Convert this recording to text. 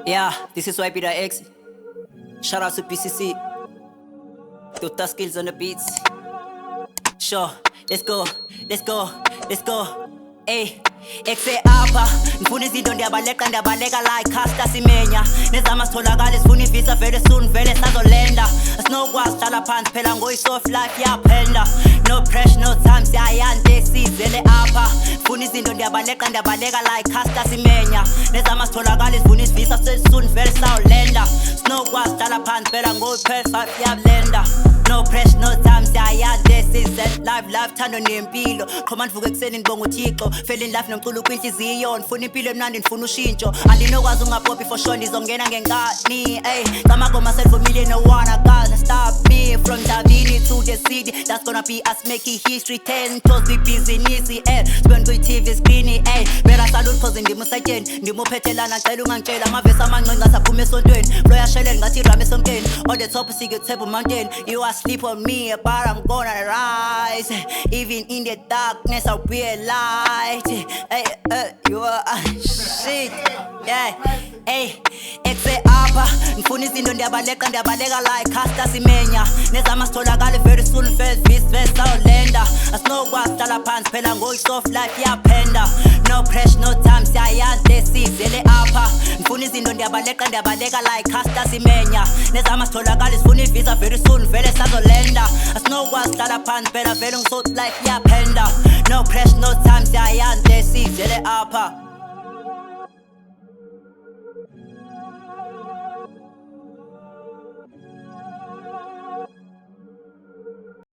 Yeah, this is YP the X. Shout out to PCC. Dr. Skills on the beats. Sure, let's go, let's go, let's go. Ey, exe apha ngifuna izinto ndiyabaleka like Caster Semenya nezama sitholakala sifuna ivisa vele soon vele sazolenda asinokwazi hlala phansi phela ngoyi-soft life yaphenda no pressure no time siyayande sizele apha ngifuna izinto ndiyabaleka like Caster Semenya nezama sitholakala sifuna ivisa soon vele sazolenda asinokwazi hlala phansi phela ngoyi-soft life yaphenda no pressure no time siyayande sizele live thando nempilo qhoma ndivuke ekuseni ndibonga uThixo fell in love nomculo kwinhliziyo ngifuna impilo emnandi ngifuna ushintsho andinokwazi ungabhophi for sure ndizongena ngenkani ey ngama myself a million no one gonna stop me from Davini to the city that's gonna be us making history 10 toes be business spend with TV screen ey bera salute cause ndimusayeni ndimuphethelana ngicela ungangitshela amavesi amancinci asaphuma esontweni flow yashelela ngathi irame esontweni on the top sike table mountain you asleep on me but I'm gonna rise even in the darkness I'll be a light hey you are shit yeah hey exe apha ngifuna izinto ndiyabaleka like Caster Semenya nezama sitholakala very soon vele sawulenda asinokwazi hlala phansi phela ngoyi-soft life yaphenda no pressure no time siyayande sizele apha ngifuna izinto ndiyabaleka like Caster Semenya nezama sitholakala sifuna ivisa very soon vele sazolenda asinokwazi hlala phansi phela vele ngoyi-soft life yaphenda no pressure no time siyayande sizele apha